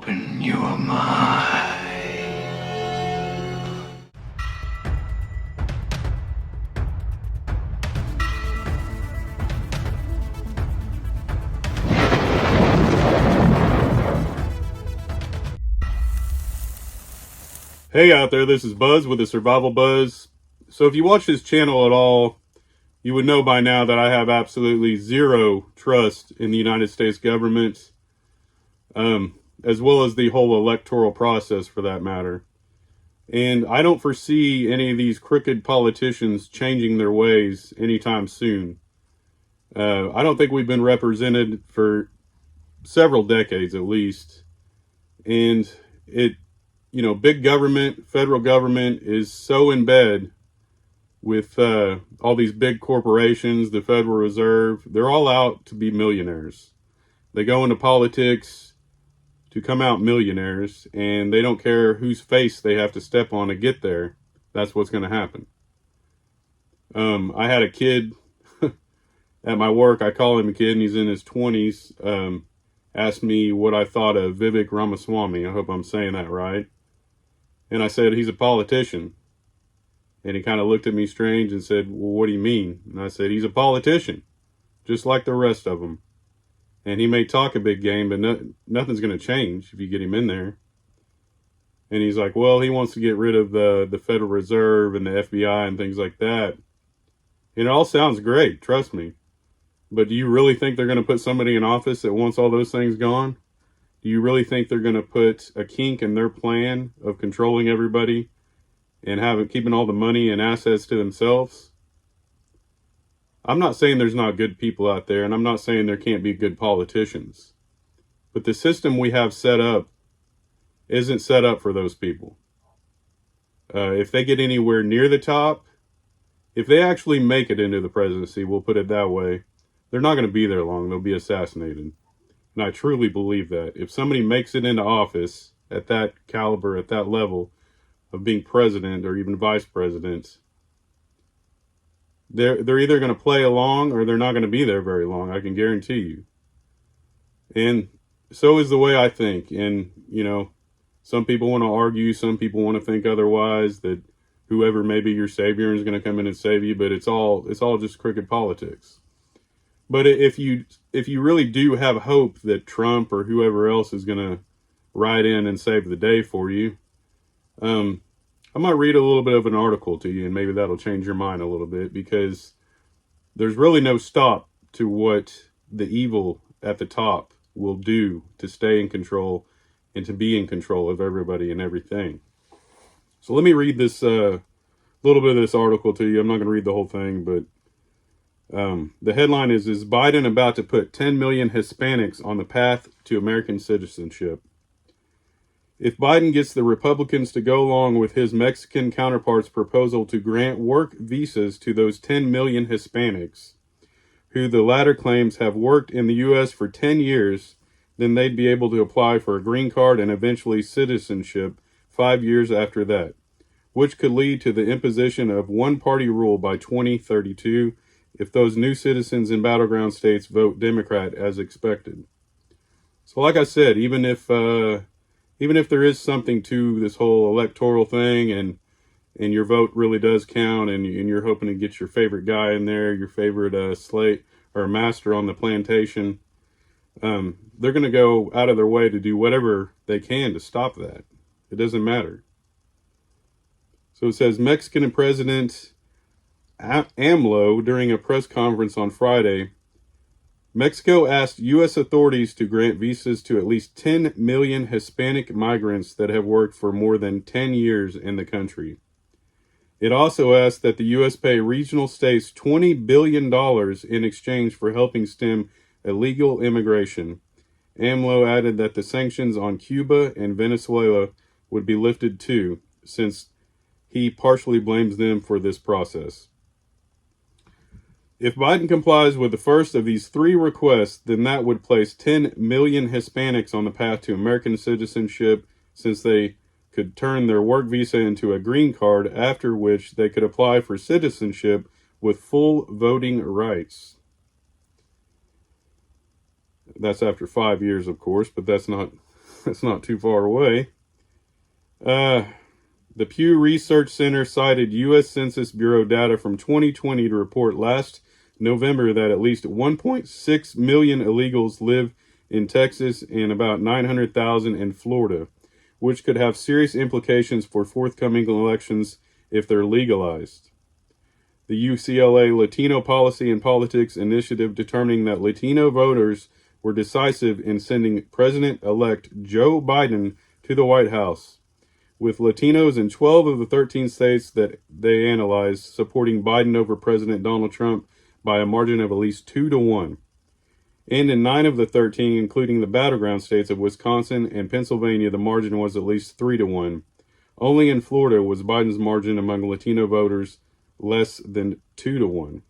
Open your mind. Hey out there, this is Buzz with TheSurvivalBuzz. So if you watch this channel at all, you would know by now that I have absolutely zero trust in the United States government, as well as the whole electoral process for that matter. And I don't foresee any of these crooked politicians changing their ways anytime soon. I don't think we've been represented for several decades at least. And big government, federal government is so in bed with all these big corporations, the Federal Reserve. They're all out to be millionaires. They go into politics to come out millionaires, and they don't care whose face they have to step on to get there. That's what's going to happen. I had a kid at my work. I call him a kid, and he's in his 20s. Asked me what I thought of Vivek Ramaswamy. I hope I'm saying that right. And I said, he's a politician. And he kind of looked at me strange and said, well, what do you mean? And I said, he's a politician, just like the rest of them. And he may talk a big game, but nothing's going to change if you get him in there. And he's like, well, he wants to get rid of the Federal Reserve and the FBI and things like that. And it all sounds great, trust me. But do you really think they're going to put somebody in office that wants all those things gone? Do you really think they're going to put a kink in their plan of controlling everybody and keeping all the money and assets to themselves? I'm not saying there's not good people out there, and I'm not saying there can't be good politicians. But the system we have set up isn't set up for those people. If they get anywhere near the top, if they actually make it into the presidency, we'll put it that way, they're not going to be there long. They'll be assassinated. And I truly believe that. If somebody makes it into office at that caliber, at that level of being president or even vice president, they're either going to play along or they're not going to be there very long. I can guarantee you. And so is the way I think. And, some people want to argue. Some people want to think otherwise, that whoever may be your savior is going to come in and save you. But it's all just crooked politics. But if you really do have hope that Trump or whoever else is going to ride in and save the day for you, I might read a little bit of an article to you, and maybe that'll change your mind a little bit, because there's really no stop to what the evil at the top will do to stay in control and to be in control of everybody and everything. So let me read this little bit of this article to you. I'm not going to read the whole thing, but the headline is Biden about to put 10 million Hispanics on the path to American citizenship? If Biden gets the Republicans to go along with his Mexican counterpart's proposal to grant work visas to those 10 million Hispanics, who the latter claims have worked in the U.S. for 10 years, then they'd be able to apply for a green card and eventually citizenship 5 years after that, which could lead to the imposition of one-party rule by 2032 if those new citizens in battleground states vote Democrat as expected. So like I said, even if there is something to this whole electoral thing and your vote really does count, and you're hoping to get your favorite guy in there, your favorite slave or master on the plantation, they're going to go out of their way to do whatever they can to stop that. It doesn't matter. So it says Mexican President AMLO, during a press conference on Friday, Mexico asked U.S. authorities to grant visas to at least 10 million Hispanic migrants that have worked for more than 10 years in the country. It also asked that the U.S. pay regional states $20 billion in exchange for helping stem illegal immigration. AMLO added that the sanctions on Cuba and Venezuela would be lifted too, since he partially blames them for this process. If Biden complies with the first of these three requests, then that would place 10 million Hispanics on the path to American citizenship, since they could turn their work visa into a green card, after which they could apply for citizenship with full voting rights. That's after 5 years, of course, but that's not That's not too far away. The Pew Research Center cited U.S. Census Bureau data from 2020 to report last November that at least 1.6 million illegals live in Texas and about 900,000 in Florida, which could have serious implications for forthcoming elections if they're legalized. The UCLA Latino Policy and Politics Initiative determining that Latino voters were decisive in sending President-elect Joe Biden to the White House, with Latinos in 12 of the 13 states that they analyzed supporting Biden over President Donald Trump by a margin of at least 2-1. And in 9 of the 13, including the battleground states of Wisconsin and Pennsylvania, the margin was at least 3-1. Only in Florida was Biden's margin among Latino voters less than 2-1.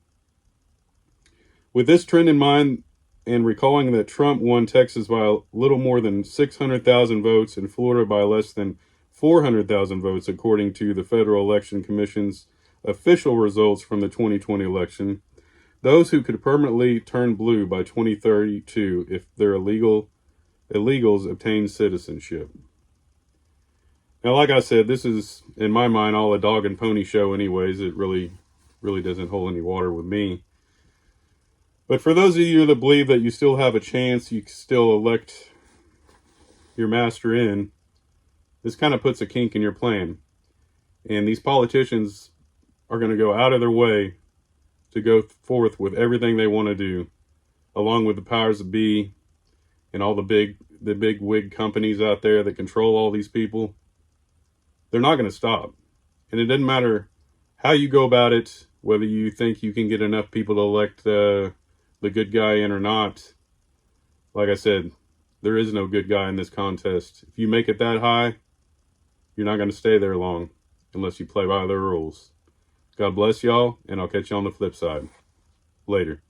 With this trend in mind, and recalling that Trump won Texas by a little more than 600,000 votes and Florida by less than 400,000 votes, according to the Federal Election Commission's official results from the 2020 election, those who could permanently turn blue by 2032 if their illegals obtain citizenship. Now, like I said, this is, in my mind, all a dog and pony show anyways. It really doesn't hold any water with me. But for those of you that believe that you still have a chance, you can still elect your master in, this kind of puts a kink in your plan. And these politicians are going to go out of their way to go forth with everything they want to do, along with the powers that be and all the big wig companies out there that control all these people. They're not going to stop. And it doesn't matter how you go about it, whether you think you can get enough people to elect the good guy in or not. Like I said, there is no good guy in this contest. If you make it that high, you're not going to stay there long unless you play by their rules. God bless y'all, and I'll catch you on the flip side. Later.